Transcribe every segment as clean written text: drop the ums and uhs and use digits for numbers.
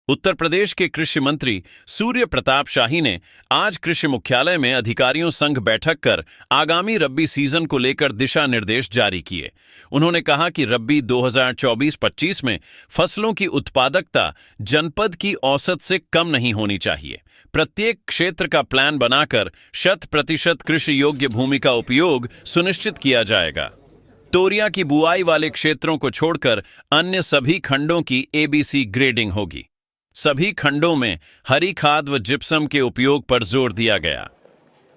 उत्तर प्रदेश के कृषि मंत्री सूर्य प्रताप शाही ने आज कृषि मुख्यालय में अधिकारियों संघ बैठक कर आगामी रब्बी सीजन को लेकर दिशा निर्देश जारी किए। उन्होंने कहा कि रब्बी 2024-25 में फसलों की उत्पादकता जनपद की औसत से कम नहीं होनी चाहिए। प्रत्येक क्षेत्र का प्लान बनाकर 100% कृषि योग्य भूमि का उपयोग सुनिश्चित किया जाएगा। तोरिया की बुआई वाले क्षेत्रों को छोड़कर अन्य सभी खंडों की ABC ग्रेडिंग होगी। सभी खंडों में हरी खाद व जिप्सम के उपयोग पर जोर दिया गया।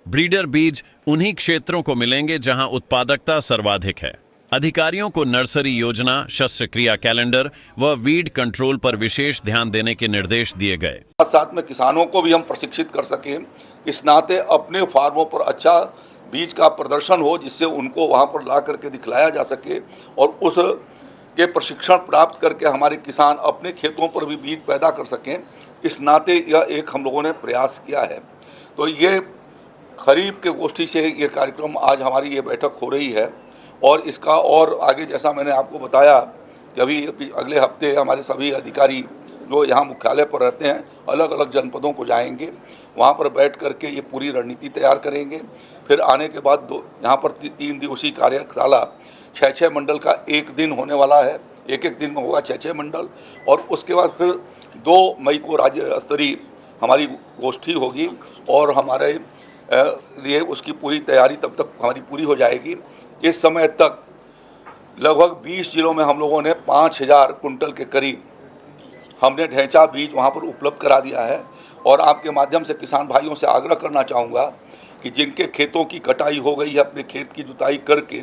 ब्रीडर बीज उन्हीं क्षेत्रों को मिलेंगे जहां उत्पादकता सर्वाधिक है। अधिकारियों को नर्सरी योजना, शस्य क्रिया कैलेंडर व वीड कंट्रोल पर विशेष ध्यान देने के निर्देश दिए गए। साथ में किसानों को भी हम प्रशिक्षित कर सकें, इस नाते अपने फार्मों पर अच्छा बीज का प्रदर्शन हो, जिससे उनको वहां पर ला करके दिखलाया जा सके और उस के प्रशिक्षण प्राप्त करके हमारे किसान अपने खेतों पर भी बीज पैदा कर सकें। इस नाते यह एक हम लोगों ने प्रयास किया है। तो ये खरीफ के गोष्ठी से ये कार्यक्रम आज हमारी ये बैठक हो रही है और इसका और आगे जैसा मैंने आपको बताया कि अभी अगले हफ्ते हमारे सभी अधिकारी जो यहाँ मुख्यालय पर रहते हैं अलग अलग जनपदों को जाएंगे, वहाँ पर बैठ करके ये पूरी रणनीति तैयार करेंगे। फिर आने के बाद यहाँ पर 3 दिवसीय कार्यशाला 6 मंडल का एक दिन होने वाला है, एक दिन में होगा 6 मंडल, और उसके बाद फिर 2 मई को राज्य स्तरीय हमारी गोष्ठी होगी और हमारे लिए उसकी पूरी तैयारी तब तक हमारी पूरी हो जाएगी। इस समय तक लगभग 20 जिलों में हम लोगों ने 5000 कुंटल के करीब हमने ढैंचा बीज वहाँ पर उपलब्ध करा दिया है। और आपके माध्यम से किसान भाइयों से आग्रह करना चाहूँगा कि जिनके खेतों की कटाई हो गई है, अपने खेत की जुताई करके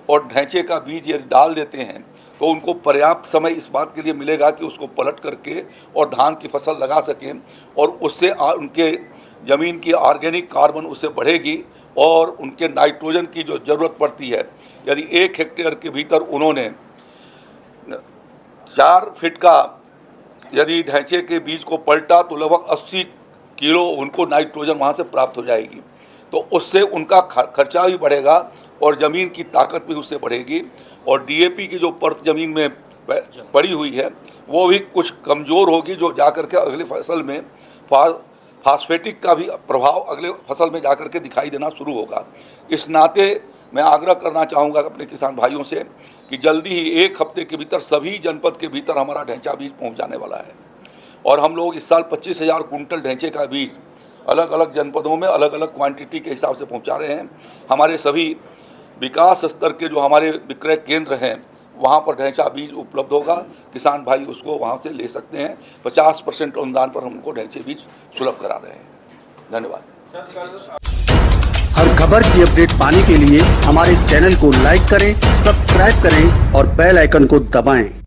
और ढैंचे का बीज यदि डाल देते हैं तो उनको पर्याप्त समय इस बात के लिए मिलेगा कि उसको पलट करके और धान की फसल लगा सकें और उससे उनके ज़मीन की ऑर्गेनिक कार्बन उससे बढ़ेगी और उनके नाइट्रोजन की जो ज़रूरत पड़ती है, यदि 1 हेक्टेयर के भीतर उन्होंने 4 फीट का यदि ढैंचे के बीज को पलटा तो लगभग 80 किलो उनको नाइट्रोजन वहाँ से प्राप्त हो जाएगी। तो उससे उनका खर्चा भी बढ़ेगा और ज़मीन की ताकत भी उससे बढ़ेगी और DAP की जो परत ज़मीन में पड़ी हुई है वो भी कुछ कमज़ोर होगी, जो जाकर के अगले फसल में फास्फेटिक का भी प्रभाव अगले फसल में जाकर के दिखाई देना शुरू होगा। इस नाते मैं आग्रह करना चाहूँगा अपने किसान भाइयों से कि जल्दी ही 1 हफ्ते के भीतर सभी जनपद के भीतर हमारा ढैंचा बीज पहुँच जाने वाला है और हम लोग इस साल 25,000 कुंटल ढैंचे का बीज अलग अलग जनपदों में अलग अलग क्वांटिटी के हिसाब से पहुंचा रहे हैं। हमारे सभी विकास स्तर के जो हमारे विक्रय केंद्र हैं वहां पर ढैंचा बीज उपलब्ध होगा। किसान भाई उसको वहां से ले सकते हैं। 50% अनुदान पर हम उनको ढैंचे बीज सुलभ करा रहे हैं। धन्यवाद। हर खबर की अपडेट पाने के लिए हमारे चैनल को लाइक करें, सब्सक्राइब करें और बेल आइकन को दबाएं।